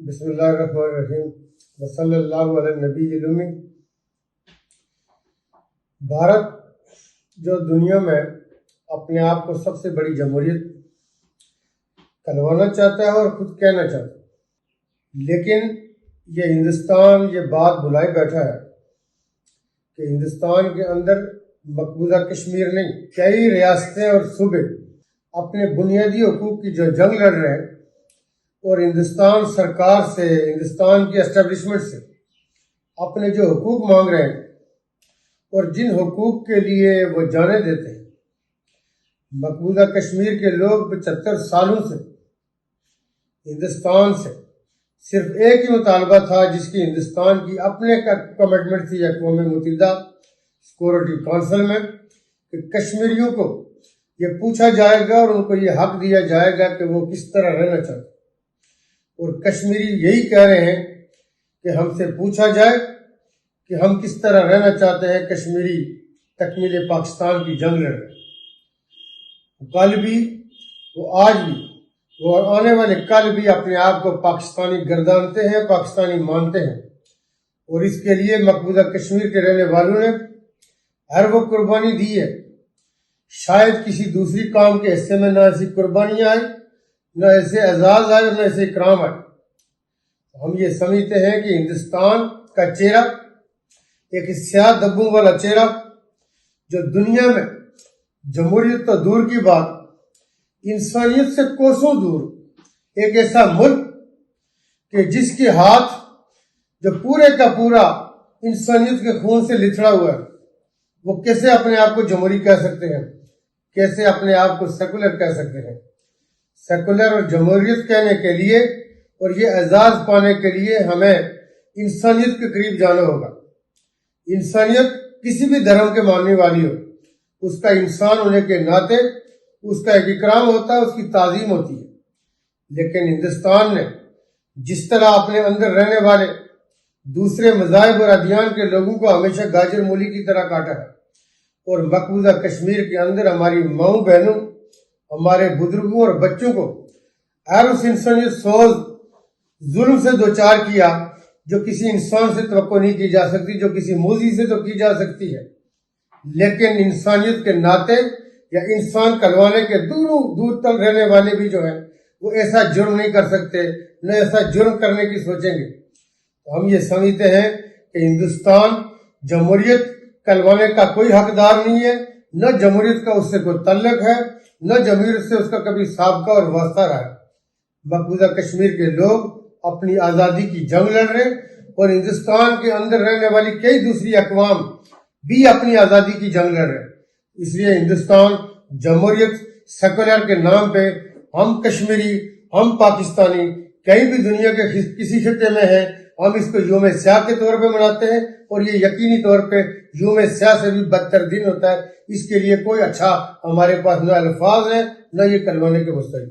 بسم اللہ الرحمن الرحیم وصلی اللہ علی النبی الامی۔ بھارت جو دنیا میں اپنے آپ کو سب سے بڑی جمہوریت کہلوانا چاہتا ہے اور خود کہنا چاہتا ہے، لیکن یہ ہندوستان یہ بات بھلائے بیٹھا ہے کہ ہندوستان کے اندر مقبوضہ کشمیر نہیں، کئی ریاستیں اور صوبے اپنے بنیادی حقوق کی جو جنگ لڑ رہے ہیں اور ہندوستان سرکار سے، ہندوستان کی اسٹیبلشمنٹ سے اپنے جو حقوق مانگ رہے ہیں اور جن حقوق کے لیے وہ جانے دیتے ہیں۔ مقبوضہ کشمیر کے لوگ 75 سالوں سے ہندوستان سے صرف ایک ہی مطالبہ تھا جس کی ہندوستان کی اپنے کمٹمنٹ تھی اقوام متحدہ سیکورٹی کونسل میں، کہ کشمیریوں کو یہ پوچھا جائے گا اور ان کو یہ حق دیا جائے گا کہ وہ کس طرح رہنا چاہتے ہیں، اور کشمیری یہی کہہ رہے ہیں کہ ہم سے پوچھا جائے کہ ہم کس طرح رہنا چاہتے ہیں۔ کشمیری تکمیل پاکستان کی جنگ لڑ رہے ہیں، کل بھی وہ آج بھی وہ آنے والے کل بھی اپنے آپ کو پاکستانی گردانتے ہیں، پاکستانی مانتے ہیں، اور اس کے لیے مقبوضہ کشمیر کے رہنے والوں نے ہر وہ قربانی دی ہے۔ شاید کسی دوسری قوم کے حصے میں نہ ایسی قربانیاں آئی، نہ ایسے اعزاز آئے، نہ ایسے اکرام آئے۔ ہم یہ سمجھتے ہیں کہ ہندوستان کا چہرہ ایک سیاہ دبوں والا چہرہ جو دنیا میں جمہوریت تو دور کی بات، انسانیت سے کوسوں دور ایک ایسا ملک کہ جس کے ہاتھ جو پورے کا پورا انسانیت کے خون سے لتھڑا ہوا ہے، وہ کیسے اپنے آپ کو جمہوری کہہ سکتے ہیں، کیسے اپنے آپ کو سیکولر کہہ سکتے ہیں۔ سیکولر اور جمہوریت کہنے کے لیے اور یہ اعزاز پانے کے لیے ہمیں انسانیت کے قریب جانا ہوگا۔ انسانیت کسی بھی دھرم کے ماننے والی ہو، اس کا انسان ہونے کے ناطے اس کا ایک اکرام ہوتا ہے، اس کی تعظیم ہوتی ہے۔ لیکن ہندوستان نے جس طرح اپنے اندر رہنے والے دوسرے مذاہب اور ادیان کے لوگوں کو ہمیشہ گاجر مولی کی طرح کاٹا ہے، اور مقبوضہ کشمیر کے اندر ہماری ماؤں بہنوں، ہمارے بزرگوں اور بچوں کو ہر اس انسانیت سوز ظلم سے دوچار کیا جو کسی انسان سے توقع نہیں کی جا سکتی، جو کسی موذی سے تو کی جا سکتی ہے، لیکن انسانیت کے ناطے یا انسان کہلوانے کے دوروں دور تک رہنے والے بھی جو ہیں وہ ایسا جرم نہیں کر سکتے، نہ ایسا جرم کرنے کی سوچیں گے۔ تو ہم یہ سمجھتے ہیں کہ ہندوستان جمہوریت کہلوانے کا کوئی حقدار نہیں ہے، نہ جمہوریت کا اس سے کوئی تعلق ہے، نہ جمہوریت سے اس کا کبھی سابقہ اور واسطہ رہا ہے۔ مقبوضہ کشمیر کے لوگ اپنی آزادی کی جنگ لڑ رہے ہیں، اور ہندوستان کے اندر رہنے والی کئی دوسری اقوام بھی اپنی آزادی کی جنگ لڑ رہے ہیں۔ اس لیے ہندوستان جمہوریت سیکولر کے نام پہ ہم کشمیری، ہم پاکستانی کہیں بھی دنیا کے کسی خطے میں ہیں، ہم اس کو یوم سیاہ کے طور پہ مناتے ہیں، اور یہ یقینی طور پہ یوم سیاہ سے بھی بدتر دن ہوتا ہے۔ اس کے لیے کوئی اچھا ہمارے پاس نہ الفاظ ہیں، نہ یہ کہلوانے کے مستحق۔